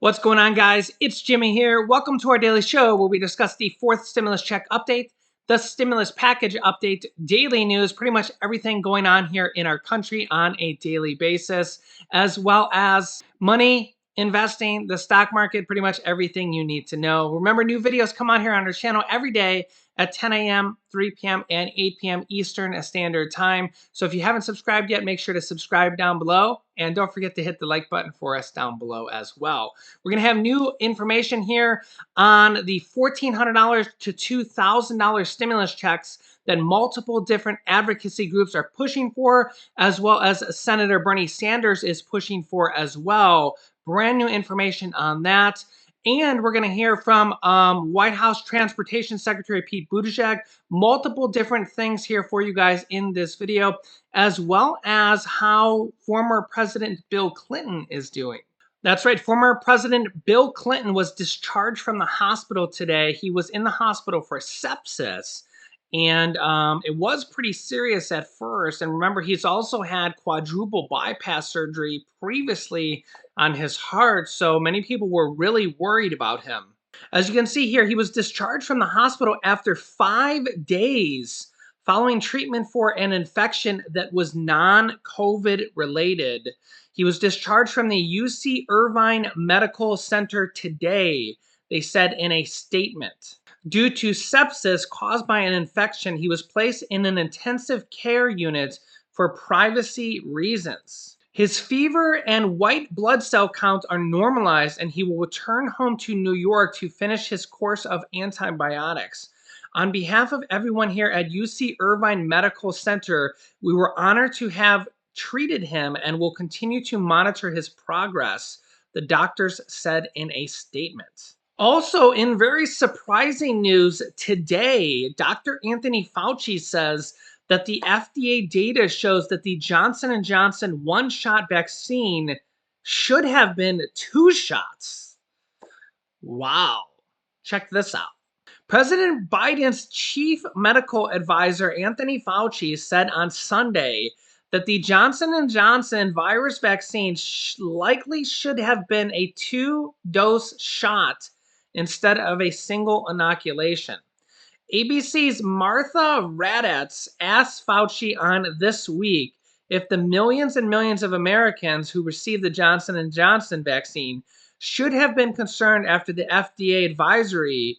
What's going on, guys? It's Jimmy here. Welcome to our daily show where we discuss the fourth stimulus check update, the stimulus package update, daily news, pretty much everything going on here in our country on a daily basis, as well as money, investing, the stock market, pretty much everything you need to know. Remember, new videos come on here on our channel every day at 10 a.m., 3 p.m., and 8 p.m. Eastern Standard Time. So if you haven't subscribed yet, make sure to subscribe down below. And don't forget to hit the like button for us down below as well. We're going to have new information here on the $1,400 to $2,000 stimulus checks that multiple different advocacy groups are pushing for, as well as Senator Bernie Sanders is pushing for as well. Brand new information on that. And we're going to hear from White House Transportation Secretary Pete Buttigieg. Multiple different things here for you guys in this video, as well as how former President Bill Clinton is doing. That's right. Former President Bill Clinton was discharged from the hospital today. He was in the hospital for sepsis, and it was pretty serious at first. And remember, he's also had quadruple bypass surgery previously on his heart, so many people were really worried about him. As you can see here, he was discharged from the hospital after 5 days following treatment for an infection that was non-COVID related. He was discharged from the UC Irvine Medical Center today, they said in a statement. Due to sepsis caused by an infection, he was placed in an intensive care unit for privacy reasons. His fever and white blood cell count are normalized, and he will return home to New York to finish his course of antibiotics. On behalf of everyone here at UC Irvine Medical Center, we were honored to have treated him and will continue to monitor his progress, the doctors said in a statement. Also, in very surprising news today, Dr. Anthony Fauci says that the FDA data shows that the Johnson & Johnson one-shot vaccine should have been 2 shots. Wow. Check this out. President Biden's chief medical advisor, Anthony Fauci, said on Sunday that the Johnson & Johnson virus vaccine likely should have been a 2-dose shot instead of a single inoculation. ABC's Martha Raddatz asked Fauci on This Week if the millions and millions of Americans who received the Johnson & Johnson vaccine should have been concerned after the FDA advisory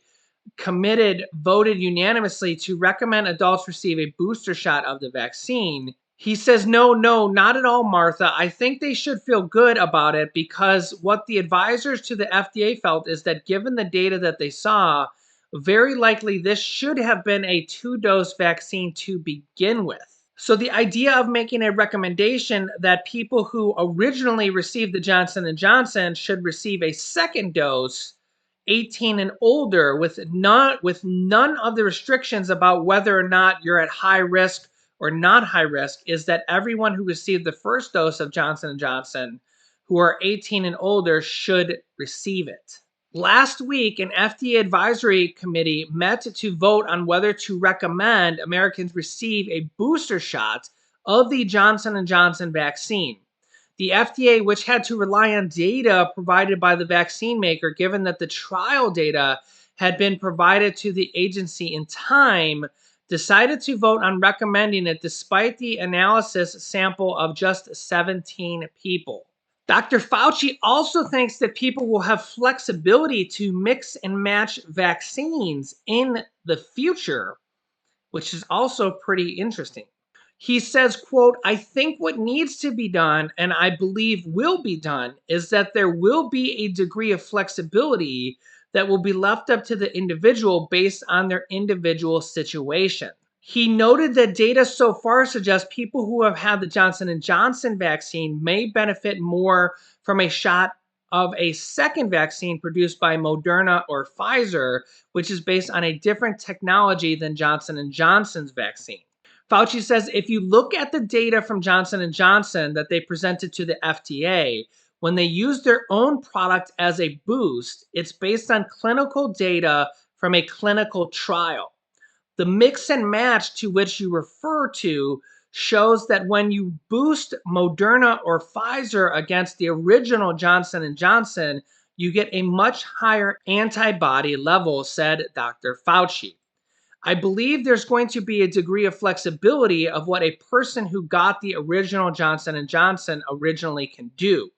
committee voted unanimously to recommend adults receive a booster shot of the vaccine. He says, no, not at all, Martha. I think they should feel good about it because what the advisors to the FDA felt is that given the data that they saw, very likely this should have been a 2-dose vaccine to begin with. So the idea of making a recommendation that people who originally received the Johnson & Johnson should receive a second dose, 18 and older, with none of the restrictions about whether or not you're at high risk or not high risk, is that everyone who received the first dose of Johnson & Johnson who are 18 and older should receive it. Last week, an FDA advisory committee met to vote on whether to recommend Americans receive a booster shot of the Johnson & Johnson vaccine. The FDA, which had to rely on data provided by the vaccine maker, given that the trial data had been provided to the agency in time, decided to vote on recommending it despite the analysis sample of just 17 people. Dr. Fauci also thinks that people will have flexibility to mix and match vaccines in the future, which is also pretty interesting. He says, quote, I think what needs to be done, and I believe will be done, is that there will be a degree of flexibility that will be left up to the individual based on their individual situation. He noted that data so far suggests people who have had the Johnson & Johnson vaccine may benefit more from a shot of a second vaccine produced by Moderna or Pfizer, which is based on a different technology than Johnson & Johnson's vaccine. Fauci says if you look at the data from Johnson & Johnson that they presented to the FDA, when they use their own product as a boost, it's based on clinical data from a clinical trial. The mix and match to which you refer to shows that when you boost Moderna or Pfizer against the original Johnson & Johnson, you get a much higher antibody level, said Dr. Fauci. I believe there's going to be a degree of flexibility of what a person who got the original Johnson & Johnson originally can do,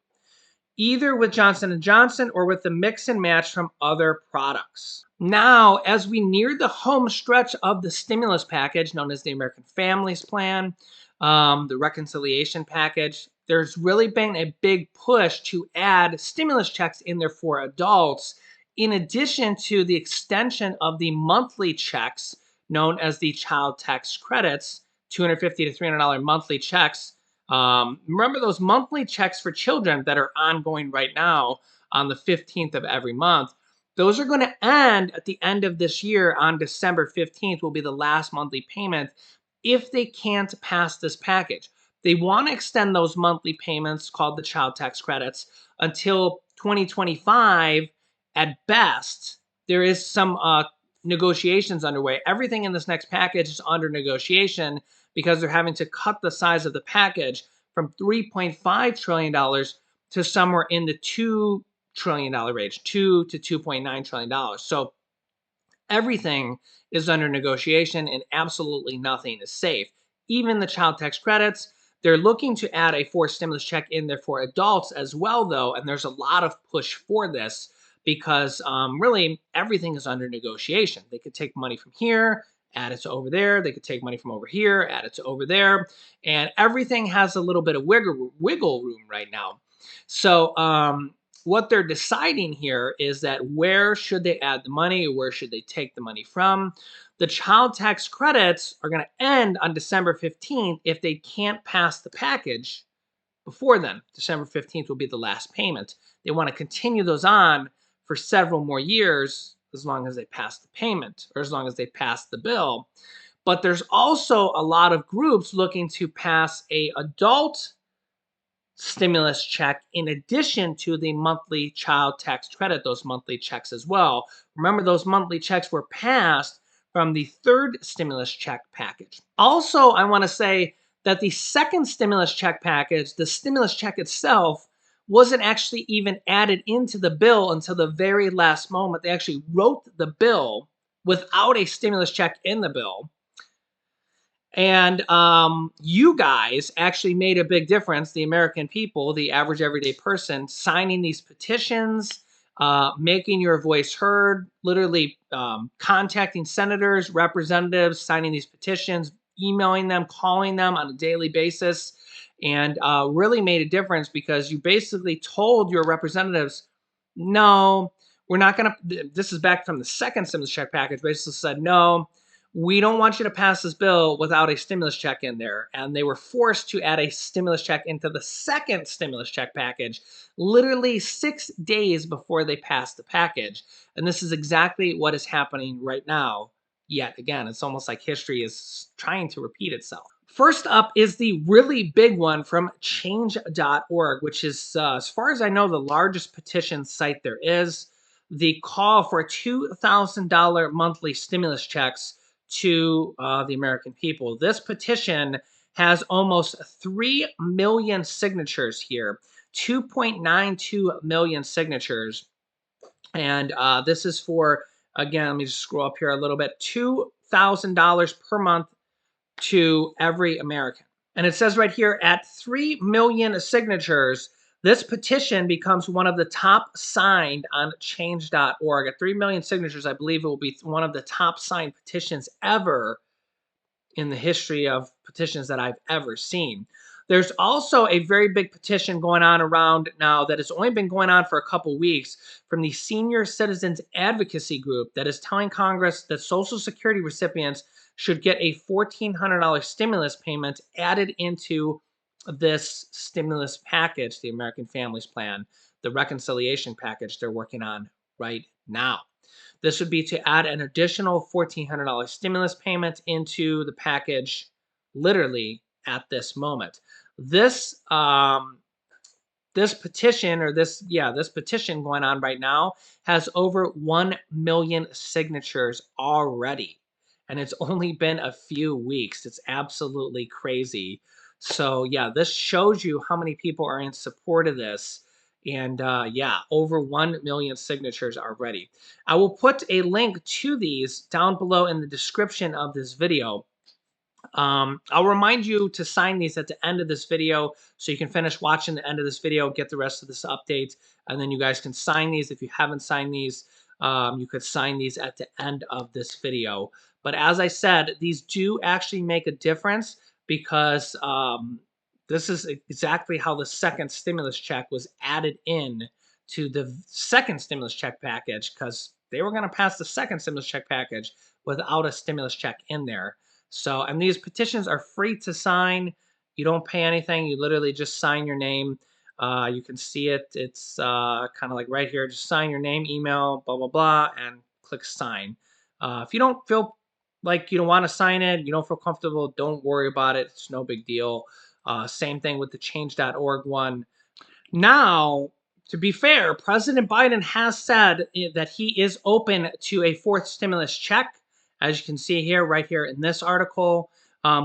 either with Johnson & Johnson or with the mix and match from other products. Now, as we near the home stretch of the stimulus package known as the American Families Plan, the reconciliation package, there's really been a big push to add stimulus checks in there for adults, in addition to the extension of the monthly checks known as the child tax credits, $250 to $300 monthly checks. Remember those monthly checks for children that are ongoing right now on the 15th of every month? Those are going to end at the end of this year. On December 15th will be the last monthly payment if they can't pass this package. They want to extend those monthly payments called the child tax credits until 2025 at best. There is some negotiations underway. Everything in this next package is under negotiation because they're having to cut the size of the package from $3.5 trillion to somewhere in the $2 trillion range, $2 to $2.9 trillion. So everything is under negotiation and absolutely nothing is safe. Even the child tax credits, they're looking to add a forced stimulus check in there for adults as well, though. And there's a lot of push for this because really everything is under negotiation. They could take money from here, add it to over there. They could take money from over here, add it to over there. And everything has a little bit of wiggle room right now. So what they're deciding here is that where should they add the money? Where should they take the money from? The child tax credits are going to end on December 15th if they can't pass the package before then. December 15th will be the last payment. They want to continue those on for several more years as long as they pass the payment or as long as they pass the bill. But there's also a lot of groups looking to pass a adult stimulus check in addition to the monthly child tax credit, those monthly checks as well. Remember, those monthly checks were passed from the third stimulus check package. Also, I want to say that the second stimulus check package, the stimulus check itself, wasn't actually even added into the bill until the very last moment. They actually wrote the bill without a stimulus check in the bill. And you guys actually made a big difference, the American people, the average everyday person, signing these petitions, making your voice heard, literally contacting senators, representatives, signing these petitions, emailing them, calling them on a daily basis, and really made a difference because you basically told your representatives, no, we're not going to, this is back from the second stimulus check package, basically said, no, we don't want you to pass this bill without a stimulus check in there. And they were forced to add a stimulus check into the second stimulus check package, literally 6 days before they passed the package. And this is exactly what is happening right now. Yet again, it's almost like history is trying to repeat itself. First up is the really big one from change.org, which is, as far as I know, the largest petition site there is. The call for $2,000 monthly stimulus checks to the American people. This petition has almost 3 million signatures here, 2.92 million signatures. And this is for, again, let me just scroll up here a little bit, $2,000 per month to every American. And it says right here, at 3 million signatures, this petition becomes one of the top signed on change.org. At 3 million signatures, I believe it will be one of the top signed petitions ever in the history of petitions that I've ever seen. There's also a very big petition going on around now that has only been going on for a couple weeks from the Senior Citizens Advocacy Group that is telling Congress that Social Security recipients should get a $1,400 stimulus payment added into this stimulus package, the American Families Plan, the reconciliation package they're working on right now. This would be to add an additional $1,400 stimulus payment into the package literally at this moment. This petition going on right now has over 1 million signatures already. And it's only been a few weeks. It's absolutely crazy. So yeah, this shows you how many people are in support of this. And yeah, over 1 million signatures are ready. I will put a link to these down below in the description of this video. I'll remind you to sign these at the end of this video so you can finish watching the end of this video, get the rest of this update, and then you guys can sign these. If you haven't signed these, you could sign these at the end of this video. But as I said, these do actually make a difference because this is exactly how the second stimulus check was added in to the second stimulus check package, because they were going to pass the second stimulus check package without a stimulus check in there. So, and these petitions are free to sign. You don't pay anything. You literally just sign your name. You can see it. It's kind of like right here. Just sign your name, email, blah, blah, blah, and click sign. If you don't feel like you don't want to sign it, you don't feel comfortable, don't worry about it. It's no big deal. Same thing with the change.org one. Now, to be fair, President Biden has said that he is open to a fourth stimulus check. As you can see here, right here in this article,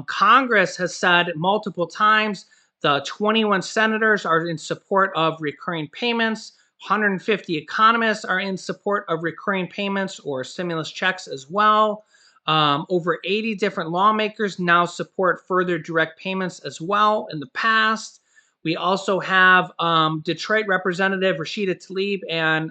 Congress has said multiple times the 21 senators are in support of recurring payments. 150 economists are in support of recurring payments or stimulus checks as well. Over 80 different lawmakers now support further direct payments as well in the past. We also have Detroit Representative Rashida Tlaib and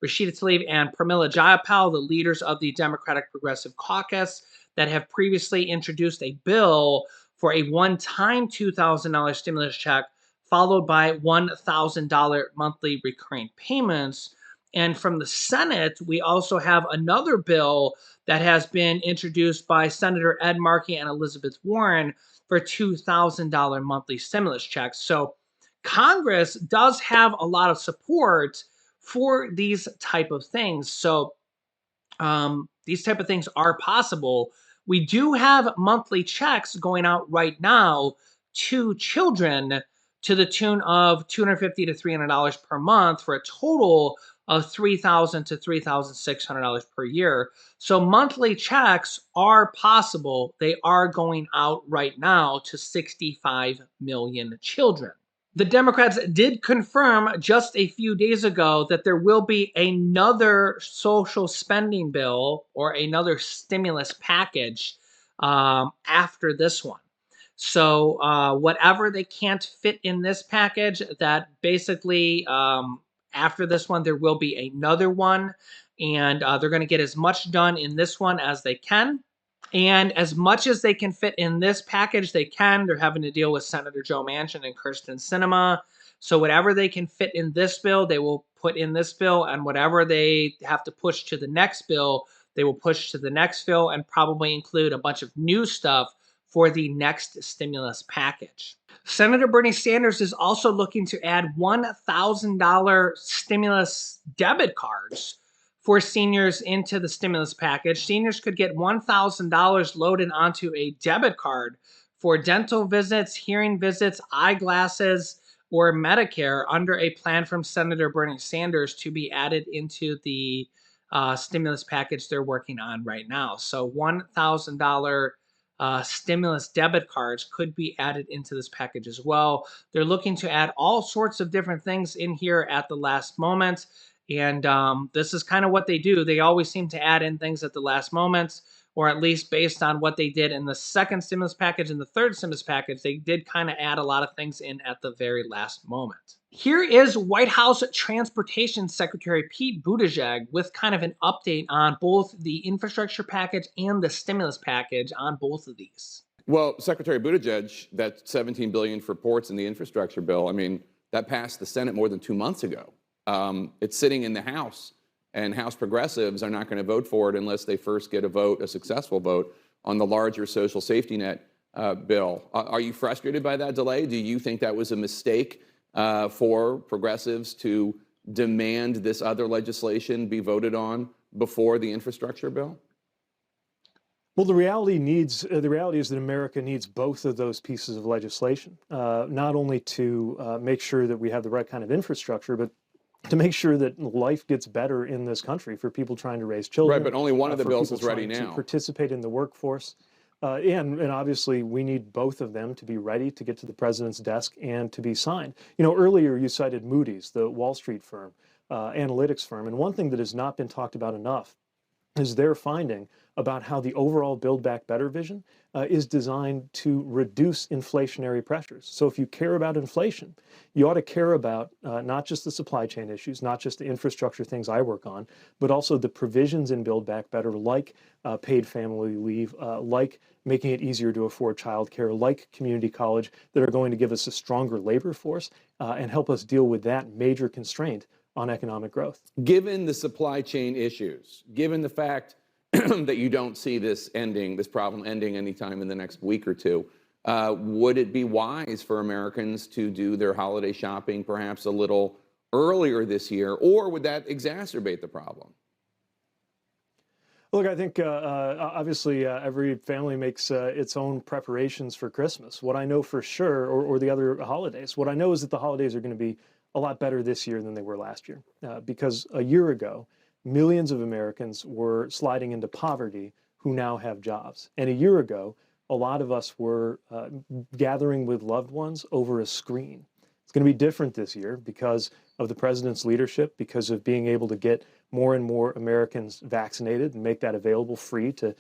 Pramila Jayapal, the leaders of the Democratic Progressive Caucus, that have previously introduced a bill for a one-time $2,000 stimulus check, followed by $1,000 monthly recurring payments. And from the Senate, we also have another bill that has been introduced by Senator Ed Markey and Elizabeth Warren for $2,000 monthly stimulus checks. So Congress does have a lot of support for these type of things. So these type of things are possible. We do have monthly checks going out right now to children to the tune of $250 to $300 per month for a total of $3,000 to $3,600 per year. So monthly checks are possible. They are going out right now to 65 million children. The Democrats did confirm just a few days ago that there will be another social spending bill or another stimulus package after this one. So whatever they can't fit in this package, that basically after this one, there will be another one. And they're going to get as much done in this one as they can. And as much as they can fit in this package, they can. They're having to deal with Senator Joe Manchin and Kyrsten Sinema. So whatever they can fit in this bill, they will put in this bill. And whatever they have to push to the next bill, they will push to the next bill and probably include a bunch of new stuff for the next stimulus package. Senator Bernie Sanders is also looking to add $1,000 stimulus debit cards for seniors into the stimulus package. Seniors could get $1,000 loaded onto a debit card for dental visits, hearing visits, eyeglasses, or Medicare under a plan from Senator Bernie Sanders to be added into the stimulus package they're working on right now. So $1,000 stimulus debit cards could be added into this package as well. They're looking to add all sorts of different things in here at the last moment. And this is kind of what they do. They always seem to add in things at the last moments, or at least based on what they did in the second stimulus package and the third stimulus package, they did kind of add a lot of things in at the very last moment. Here is White House Transportation Secretary Pete Buttigieg with kind of an update on both the infrastructure package and the stimulus package on both of these. Well, Secretary Buttigieg, that $17 billion for ports in the infrastructure bill, I mean, that passed the Senate more than 2 months ago. It's sitting in the House, and House progressives are not going to vote for it unless they first get a successful vote on the larger social safety net bill. Are you frustrated by that delay? Do you think that was a mistake for progressives to demand this other legislation be voted on before the infrastructure bill? Well, the reality is that America needs both of those pieces of legislation, not only to make sure that we have the right kind of infrastructure, but to make sure that life gets better in this country for people trying to raise children. Right, but only one of the bills is ready now. To now. participate in the workforce. And obviously, we need both of them to be ready to get to the president's desk and to be signed. You know, earlier you cited Moody's, the Wall Street firm, analytics firm, and one thing that has not been talked about enough is their finding about how the overall Build Back Better vision is designed to reduce inflationary pressures. So if you care about inflation, you ought to care about not just the supply chain issues, not just the infrastructure things I work on, but also the provisions in Build Back Better, like paid family leave, like making it easier to afford childcare, like community college, that are going to give us a stronger labor force and help us deal with that major constraint on economic growth. Given the supply chain issues, given the fact that you don't see this problem ending anytime in the next week or two, would it be wise for Americans to do their holiday shopping perhaps a little earlier this year, or would that exacerbate the problem? Look, I think obviously every family makes its own preparations for Christmas. What I know for sure, or the other holidays, what I know is that the holidays are going to be a lot better this year than they were last year. Because a year ago, millions of Americans were sliding into poverty who now have jobs. And a year ago, a lot of us were gathering with loved ones over a screen. It's going to be different this year because of the president's leadership, because of being able to get more and more Americans vaccinated and make that available free to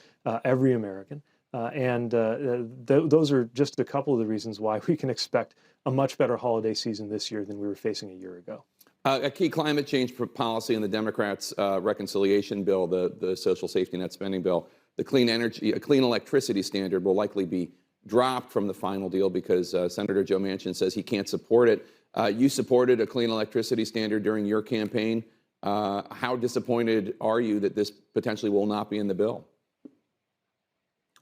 every American. Those are just a couple of the reasons why we can expect a much better holiday season this year than we were facing a year ago. A key climate change policy in the Democrats' reconciliation bill, the social safety net spending bill, the clean electricity standard will likely be dropped from the final deal because Senator Joe Manchin says he can't support it. You supported a clean electricity standard during your campaign. How disappointed are you that this potentially will not be in the bill?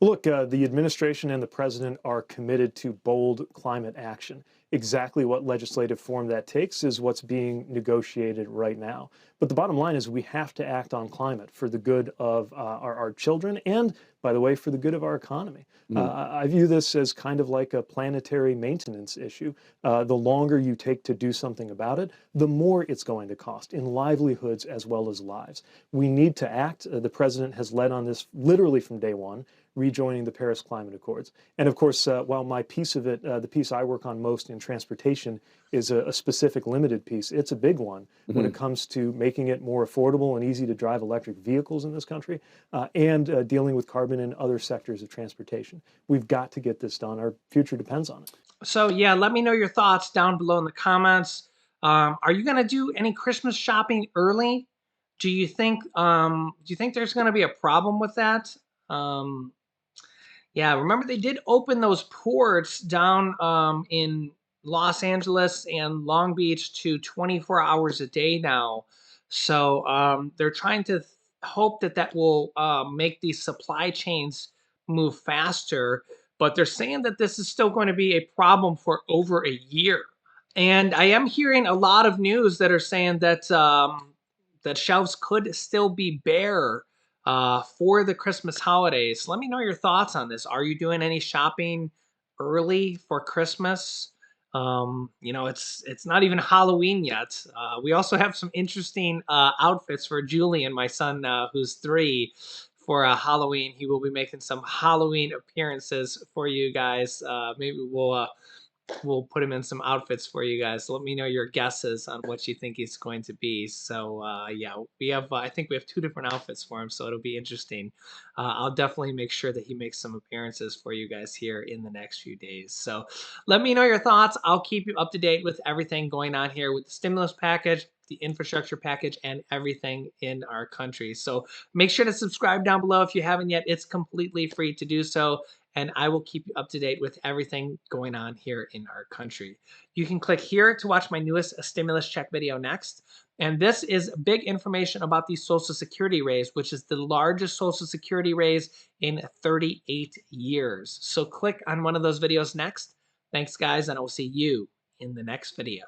Look, the administration and the president are committed to bold climate action. Exactly what legislative form that takes is what's being negotiated right now. But the bottom line is we have to act on climate for the good of our children and, by the way, for the good of our economy. I view this as kind of like a planetary maintenance issue. The longer you take to do something about it, the more it's going to cost in livelihoods as well as lives. We need to act. The president has led on this literally from day one, rejoining the Paris Climate Accords. And of course, while my piece of it, the piece I work on most in transportation, is a specific limited piece, it's a big one when it comes to making it more affordable and easy to drive electric vehicles in this country and dealing with carbon in other sectors of transportation. We've got to get this done. Our future depends on it. So yeah, let me know your thoughts down below in the comments. Are you gonna do any Christmas shopping early? Do you think there's gonna be a problem with that? Yeah, remember they did open those ports down in Los Angeles and Long Beach to 24 hours a day now. So they're trying to hope that that will make these supply chains move faster. But they're saying that this is still going to be a problem for over a year. And I am hearing a lot of news that are saying that that shelves could still be bare for the Christmas holidays. Let me know your thoughts on this. Are you doing any shopping early for Christmas? You know, it's not even Halloween yet. We also have some interesting outfits for Julian, my son, who's 3, for Halloween. He will be making some Halloween appearances for you guys. Maybe we'll put him in some outfits for you guys. Let me know your guesses on what you think he's going to be. So yeah, we have I think we have 2 different outfits for him, so it'll be interesting. I'll definitely make sure that he makes some appearances for you guys here in the next few days. So let me know your thoughts. I'll keep you up to date with everything going on here with the stimulus package, the infrastructure package, and everything in our country. So make sure to subscribe down below if you haven't yet. It's completely free to do so, and I will keep you up to date with everything going on here in our country. You can click here to watch my newest stimulus check video next. And this is big information about the Social Security raise, which is the largest Social Security raise in 38 years. So click on one of those videos next. Thanks, guys, and I will see you in the next video.